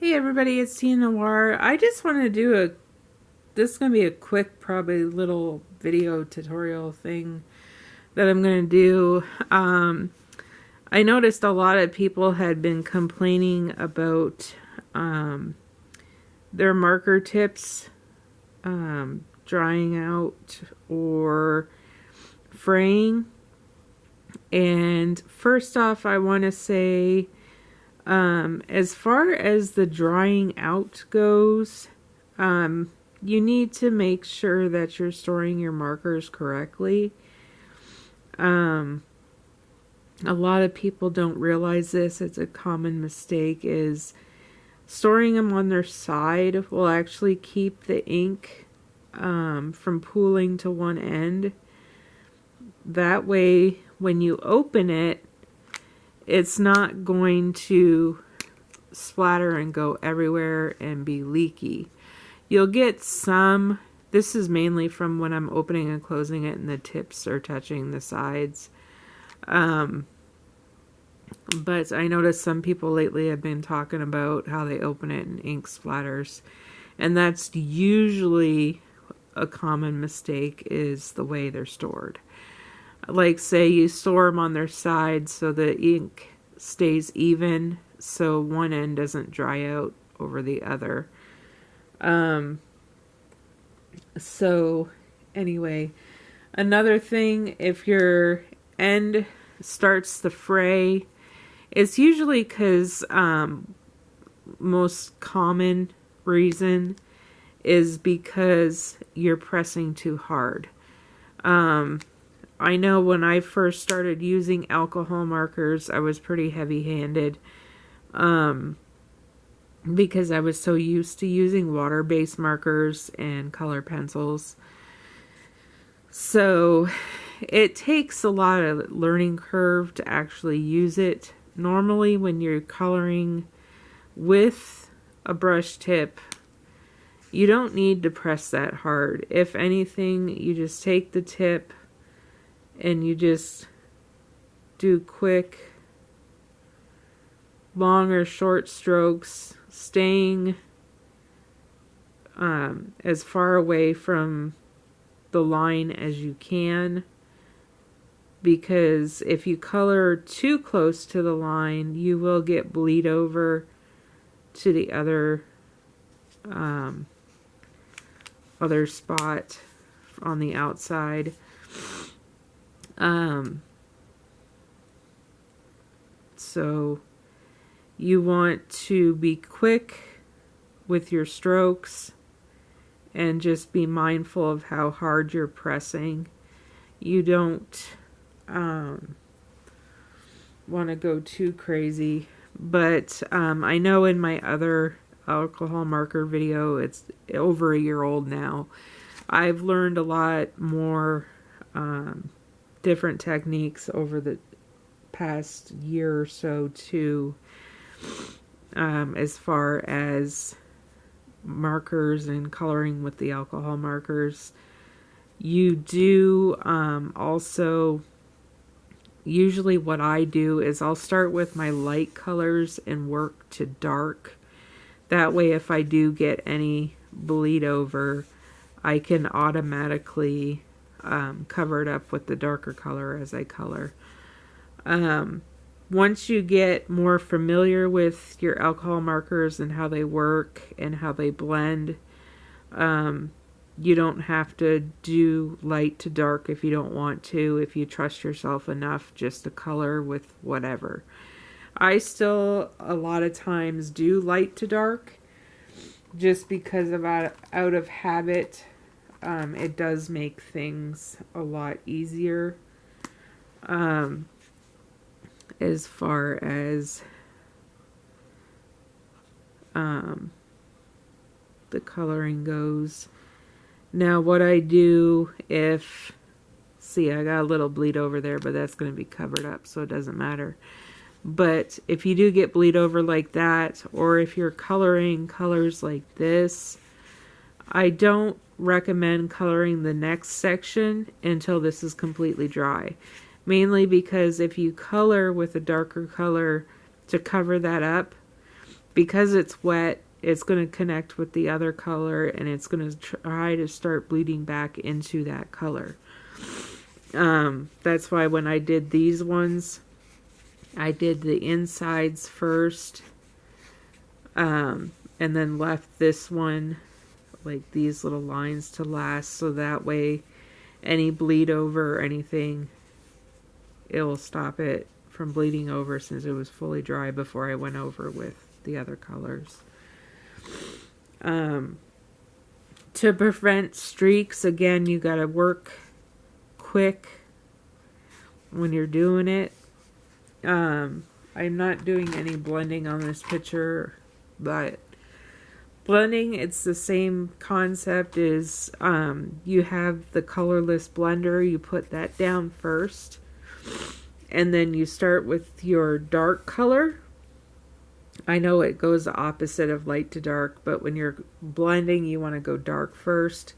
Hey everybody, it's Tina Noir. I just want to do this is going to be a quick, probably little video tutorial thing that I'm going to do. I noticed a lot of people had been complaining about their marker tips drying out or fraying. And first off, I want to say, as far as the drying out goes, you need to make sure that you're storing your markers correctly. A lot of people don't realize this. It's a common mistake, is storing them on their side will actually keep the ink from pooling to one end. That way, when you open it, it's not going to splatter and go everywhere and be leaky. You'll get some. This is mainly from when I'm opening and closing it and the tips are touching the sides. But I noticed some people lately have been talking about how they open it and ink splatters. And that's usually a common mistake, is the way they're stored. Like, say you store them on their sides so the ink stays even, so one end doesn't dry out over the other. So anyway, another thing, if your end starts to fray, it's usually because most common reason is because you're pressing too hard. I know when I first started using alcohol markers, I was pretty heavy-handed because I was so used to using water-based markers and color pencils. So it takes a lot of learning curve to actually use it. Normally, when you're coloring with a brush tip, you don't need to press that hard. If anything, you just take the tip and you just do quick, long or short strokes, staying as far away from the line as you can, because if you color too close to the line, you will get bleed over to the other spot on the outside. So you want to be quick with your strokes and just be mindful of how hard you're pressing. You don't want to go too crazy, but I know in my other alcohol marker video, it's over a year old now, I've learned a lot more different techniques over the past year or so too, as far as markers and coloring with the alcohol markers. You do also, usually what I do is I'll start with my light colors and work to dark. That way, if I do get any bleed over, I can automatically cover it up with the darker color as I color. Once you get more familiar with your alcohol markers and how they work and how they blend, you don't have to do light to dark if you don't want to, if you trust yourself enough just to color with whatever. I still, a lot of times, do light to dark just because out of habit. It does make things a lot easier as far as the coloring goes. Now what I do, see, I got a little bleed over there, but that's going to be covered up, so it doesn't matter. But if you do get bleed over like that, or if you're coloring colors like this, I don't recommend coloring the next section until this is completely dry. Mainly because if you color with a darker color to cover that up, because it's wet, it's going to connect with the other color and it's going to try to start bleeding back into that color. That's why when I did these ones, I did the insides first, and then left this one, like these little lines, to last, so that way any bleed over or anything, it will stop it from bleeding over since it was fully dry before I went over with the other colors. To prevent streaks, again, you got to work quick when you're doing it. I'm not doing any blending on this picture, but blending, it's the same concept as you have the colorless blender, you put that down first, and then you start with your dark color. I know it goes the opposite of light to dark, but when you're blending, you want to go dark first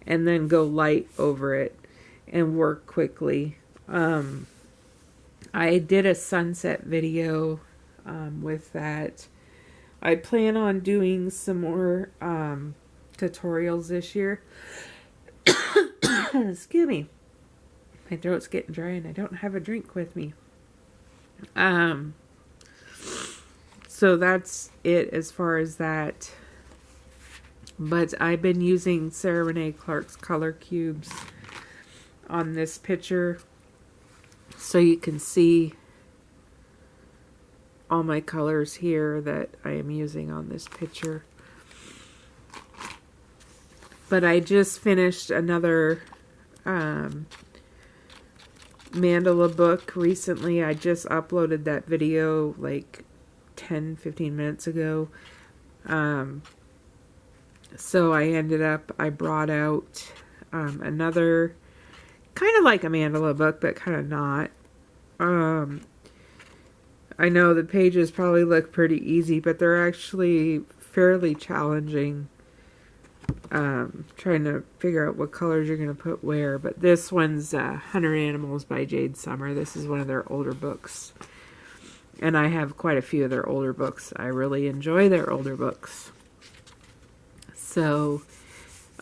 and then go light over it and work quickly. I did a sunset video with that. I plan on doing some more tutorials this year. Excuse me. My throat's getting dry and I don't have a drink with me. So that's it as far as that. But I've been using Sarah Renee Clark's color cubes on this picture, so you can see all my colors here that I am using on this picture. But I just finished another mandala book recently. I just uploaded that video like 10-15 minutes ago. So I brought out another kind of like a mandala book, but kind of not. I know the pages probably look pretty easy, but they're actually fairly challenging. Trying to figure out what colors you're going to put where. But this one's 100 Animals by Jade Summer. This is one of their older books. And I have quite a few of their older books. I really enjoy their older books. So,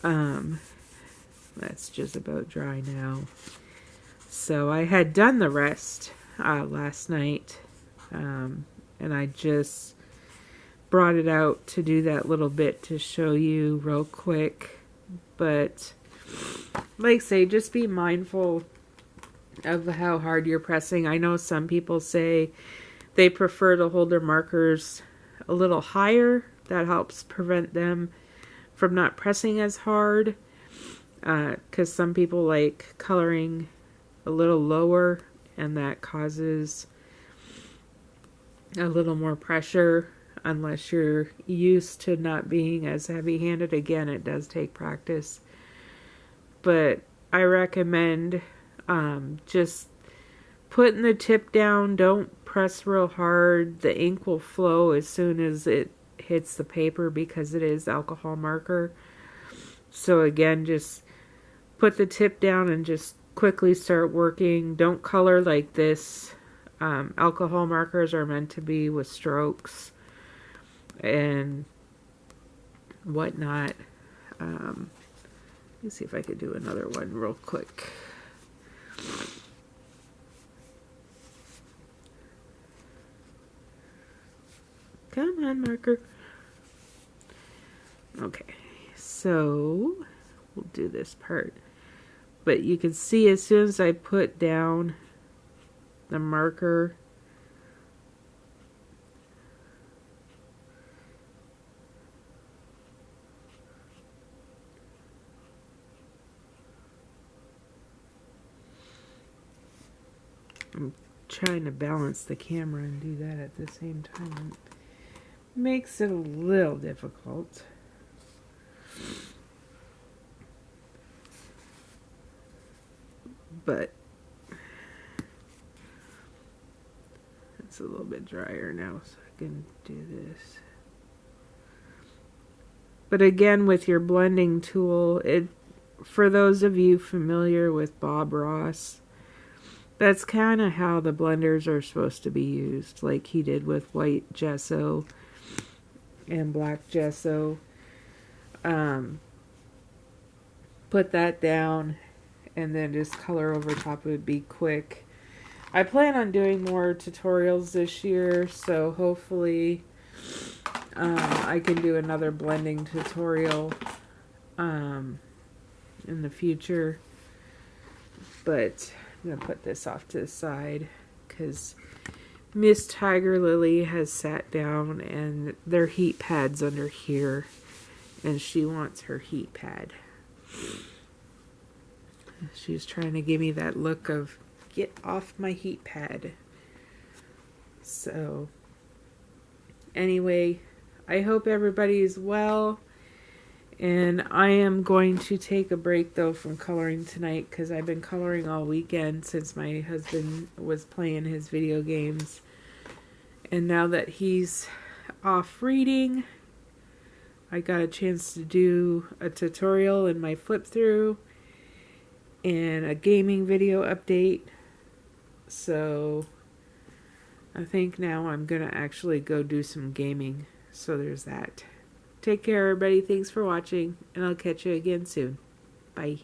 that's just about dry now. So I had done the rest last night. And I just brought it out to do that little bit to show you real quick. But, like I say, just be mindful of how hard you're pressing. I know some people say they prefer to hold their markers a little higher. That helps prevent them from not pressing as hard. Because some people like coloring a little lower, and that causes a little more pressure unless you're used to not being as heavy-handed. Again, it does take practice. But I recommend just putting the tip down. Don't press real hard. The ink will flow as soon as it hits the paper because it is alcohol marker. So again, just put the tip down and just quickly start working. Don't color like this. Alcohol markers are meant to be with strokes and whatnot. Let me see if I could do another one real quick. Come on, marker. Okay, so we'll do this part. But you can see as soon as I put down the marker, I'm trying to balance the camera and do that at the same time. It makes it a little difficult. But it's a little bit drier now, so I can do this. But again, with your blending tool, for those of you familiar with Bob Ross, that's kind of how the blenders are supposed to be used, like he did with white gesso. and black gesso. Put that down and then just color over top. It would be quick. I plan on doing more tutorials this year, so hopefully I can do another blending tutorial in the future. But I'm going to put this off to the side because Miss Tiger Lily has sat down and there are heat pads under here and she wants her heat pad. She's trying to give me that look of get off my heat pad. So anyway, I hope everybody is well. And I am going to take a break though from coloring tonight because I've been coloring all weekend since my husband was playing his video games. And now that he's off reading, I got a chance to do a tutorial in my flip through and a gaming video update. So I think now I'm gonna actually go do some gaming. So there's that. Take care, everybody. Thanks for watching, and I'll catch you again soon. Bye.